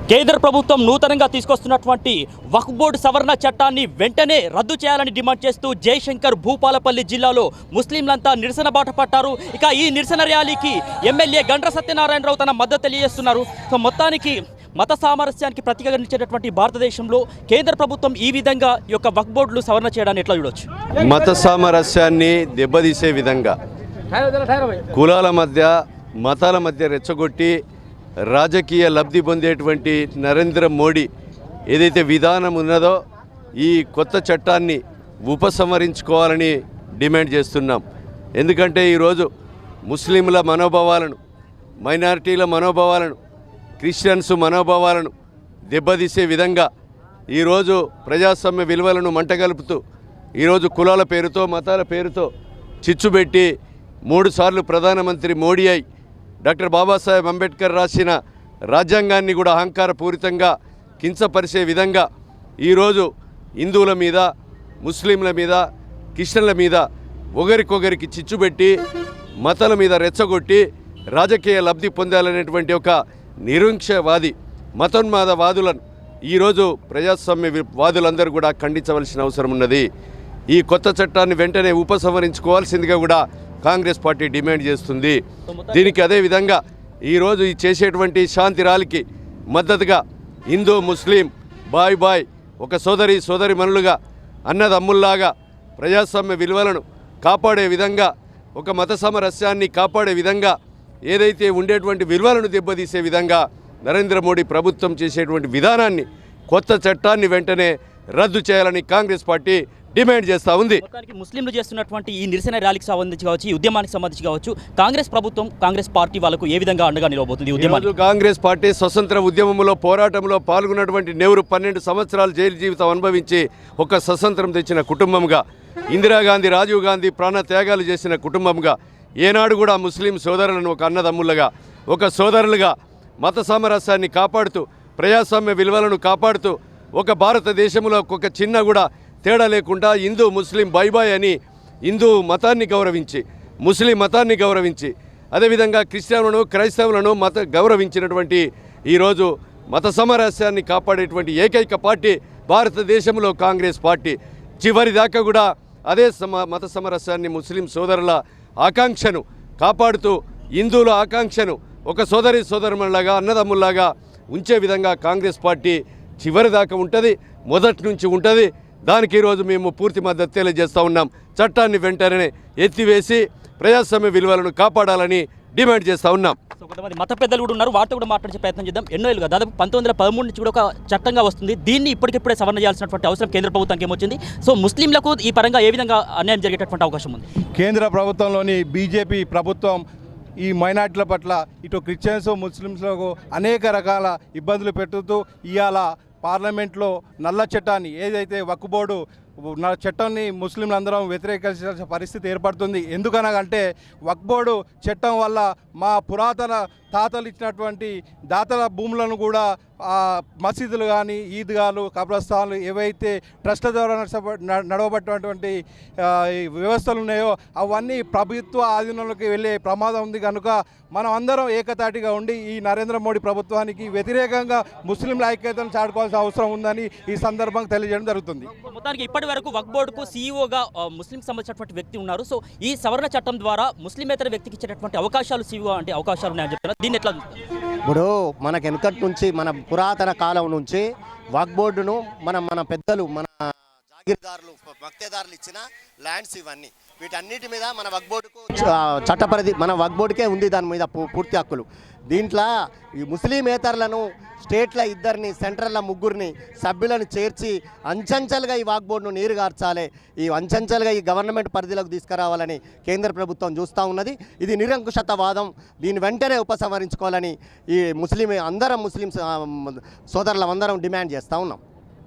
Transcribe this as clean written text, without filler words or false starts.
కేంద్ర ప్రభుత్వం నూతనంగా తీసుకొస్తున్నటువంటి వక్ఫ్ బోర్డు సవరణ చట్టాన్ని వెంటనే రద్దు చేయాలని డిమాండ్ చేస్తూ జయశంకర్ భూపాలపల్లి జిల్లాలో ముస్లింలంతా నిరసన బాట పట్టారు. ఇక ఈ నిరసన ర్యాలీకి ఎమ్మెల్యే గండ్ర సత్యనారాయణరావు తన మద్దతు తెలియజేస్తున్నారు. సో మొత్తానికి మత సామరస్యానికి ప్రతీకగా నిలిచేటటువంటి భారతదేశంలో కేంద్ర ప్రభుత్వం ఈ విధంగా ఈ యొక్క వక్ఫ్ బోర్డులు సవరణ చేయడాన్ని ఎట్లా చూడొచ్చు? మత సామరస్యాన్ని దెబ్బతీసే విధంగా కులాల మధ్య మతాల మధ్య రెచ్చగొట్టి రాజకీయ లబ్ధి పొందేటువంటి నరేంద్ర మోడీ ఏదైతే విధానం ఉన్నదో ఈ కొత్త చట్టాన్ని ఉపసంహరించుకోవాలని డిమాండ్ చేస్తున్నాం. ఎందుకంటే ఈరోజు ముస్లింల మనోభావాలను, మైనారిటీల మనోభావాలను, క్రిస్టియన్స్ మనోభావాలను దెబ్బతీసే విధంగా ఈరోజు ప్రజాస్వామ్య విలువలను మంటగలుపుతూ ఈరోజు కులాల పేరుతో మతాల పేరుతో చిచ్చుబెట్టి 3 సార్లు ప్రధానమంత్రి మోడీ అయి డాక్టర్ బాబాసాహెబ్ అంబేద్కర్ రాసిన రాజ్యాంగాన్ని కూడా అహంకారపూరితంగా కించపరిచే విధంగా ఈరోజు హిందువుల మీద, ముస్లింల మీద, క్రిస్టియన్ల మీద ఒకరికొకరికి చిచ్చుబెట్టి మతాల మీద రెచ్చగొట్టి రాజకీయ లబ్ధి పొందాలనేటువంటి ఒక నిరంకుశవాది మతోన్మాదవాదులను ఈరోజు ప్రజాస్వామ్య వాదులందరూ కూడా ఖండించవలసిన అవసరం ఉన్నది. ఈ కొత్త చట్టాన్ని వెంటనే ఉపసంహరించుకోవాల్సిందిగా కూడా కాంగ్రెస్ పార్టీ డిమాండ్ చేస్తుంది. దీనికి అదేవిధంగా ఈరోజు ఈ చేసేటువంటి శాంతి ర్యాలీకి మద్దతుగా హిందూ ముస్లిం బాయ్ ఒక సోదరి మనులుగా అన్నదమ్ముల్లాగా ప్రజాస్వామ్య విలువలను కాపాడే విధంగా, ఒక మత సామరస్యాన్ని కాపాడే విధంగా, ఏదైతే ఉండేటువంటి విలువలను దెబ్బతీసే విధంగా నరేంద్ర మోడీ ప్రభుత్వం చేసేటువంటి విధానాన్ని, కొత్త చట్టాన్ని వెంటనే రద్దు చేయాలని కాంగ్రెస్ పార్టీ డిమాండ్ చేస్తూ ఉంది. ముస్లింలు చేస్తున్నటువంటి ఈ నిరసన ర్యాలీకి సంబంధించి కావచ్చు, ఈ ఉద్యమానికి సంబంధించి కావచ్చు, కాంగ్రెస్ ప్రభుత్వం, కాంగ్రెస్ పార్టీ వాళ్ళకు ఏ విధంగా అండగా నిలవబోతుంది? ఉద్యమాలు కాంగ్రెస్ పార్టీ స్వతంత్ర ఉద్యమంలో పోరాటంలో పాల్గొన్నటువంటి నెహ్రూ 12 సంవత్సరాలు జైలు జీవితం అనుభవించి ఒక స్వతంత్రం తెచ్చిన కుటుంబంగా, ఇందిరాగాంధీ, రాజీవ్ గాంధీ ప్రాణ త్యాగాలు చేసిన కుటుంబంగా, ఏనాడు కూడా ముస్లిం సోదరులను ఒక అన్నదమ్ములుగా, ఒక సోదరులుగా మత సామరస్యాన్ని కాపాడుతూ, ప్రజాస్వామ్య విలువలను కాపాడుతూ, ఒక భారతదేశంలో ఒక చిన్న కూడా తేడా లేకుండా హిందూ ముస్లిం బాయ్ అని హిందూ మతాన్ని గౌరవించి, ముస్లిం మతాన్ని గౌరవించి, అదేవిధంగా క్రిస్టియన్లను, క్రైస్తవులను గౌరవించినటువంటి ఈరోజు మత సామరస్యాన్ని కాపాడేటువంటి ఏకైక పార్టీ భారతదేశంలో కాంగ్రెస్ పార్టీ. చివరి దాకా కూడా అదే మత సామరస్యాన్ని, ముస్లిం సోదరుల ఆకాంక్షను కాపాడుతూ, హిందువుల ఆకాంక్షను ఒక సోదరులాగా, అన్నదమ్ముల్లాగా ఉంచే విధంగా కాంగ్రెస్ పార్టీ చివరి దాకా ఉంటుంది, మొదటి నుంచి ఉంటుంది. దానికి ఈరోజు మేము పూర్తి మద్దతు తెలియజేస్తూ ఉన్నాం. చట్టాన్ని వెంటనే ఎత్తివేసి ప్రజాస్వామ్య విలువలను కాపాడాలని డిమాండ్ చేస్తూ ఉన్నాం. కొంతమంది మత పెద్దలు కూడా ఉన్నారు, వాటితో కూడా మాట్లాడే ప్రయత్నం చేద్దాం. ఎన్నో ఏళ్ళుగా దాదాపు 1913 నుంచి కూడా ఒక చట్టంగా వస్తుంది. దీన్ని ఇప్పటికిప్పుడే సవరణ చేయాల్సినటువంటి అవసరం కేంద్ర ప్రభుత్వానికి ఏమొచ్చింది? సో ముస్లింలకు ఈ పరంగా ఏ విధంగా అన్యాయం జరిగేటటువంటి అవకాశం ఉంది? కేంద్ర ప్రభుత్వంలోని బీజేపీ ప్రభుత్వం ఈ మైనార్టీల పట్ల ఇటు క్రిస్టియన్స్, ముస్లిమ్స్లకు అనేక రకాల ఇబ్బందులు పెట్టుతూ ఇవాళ పార్లమెంట్లో నల్ల చట్టాన్ని, ఏదైతే వక్ఫ్ బోర్డు చట్టాన్ని ముస్లింలందరం వ్యతిరేకించాల్సిన పరిస్థితి ఏర్పడుతుంది. ఎందుకనగంటే వక్ఫ్ బోర్డు చట్టం వల్ల మా పురాతన తాతలు ఇచ్చినటువంటి దాతల భూములను కూడా మసీదులు కానీ, ఈద్గాలు, కబ్రస్థాన్లు ఏవైతే ట్రస్ట్ల ద్వారా నడవబట్టినటువంటి వ్యవస్థలు ఉన్నాయో అవన్నీ ప్రభుత్వ ఆధీనంలోకి వెళ్ళే ప్రమాదం ఉంది. కనుక మనం అందరం ఏకతాటిగా ఉండి ఈ నరేంద్ర మోడీ ప్రభుత్వానికి వ్యతిరేకంగా ముస్లింల ఐక్యతను చాటుకోవాల్సిన అవసరం ఉందని ఈ సందర్భంగా తెలియజేయడం జరుగుతుంది. మొత్తానికి ఇప్పటి వరకు వక్ఫ్ బోర్డుకు సీఈఓగా ముస్లిం సంబంధించినటువంటి వ్యక్తి ఉన్నారు. సో ఈ సవరణ చట్టం ద్వారా ముస్లిమేతర వ్యక్తికి ఇచ్చేటటువంటి అవకాశాలు సీఈఓ అంటే అవకాశాలు ఉన్నాయని చెప్తున్నారు. దీన్ని ఎట్లా? ఇప్పుడు మనకు వెనకటి నుంచి, మన పురాతన కాలం నుంచి వక్ఫ్ బోర్డును మన పెద్దలు, మన జాగీర్దారులు, మక్తేదారులు ఇచ్చిన ల్యాండ్స్ ఇవన్నీ, వీటన్నిటి మీద మన వక్ఫ్ బోర్డుకు చట్టపరిధి, మన వక్ఫ్ బోర్డుకే ఉంది దాని మీద పూర్తి హక్కులు. దీంట్లో ఈ ముస్లిమేతరులను స్టేట్ల 2 సెంట్రల్ల 3 సభ్యులను చేర్చి అంచెంచెలుగా ఈ వక్ఫ్ బోర్డును నీరుగార్చాలి, ఈ అంచెంచెలుగా ఈ గవర్నమెంట్ పరిధిలోకి తీసుకురావాలని కేంద్ర ప్రభుత్వం చూస్తూ ఉన్నది. ఇది నిరంకుశతవాదం. దీన్ని వెంటనే ఉపసంహరించుకోవాలని ఈ ముస్లిం సోదరులందరం డిమాండ్ చేస్తూ ఉన్నాం.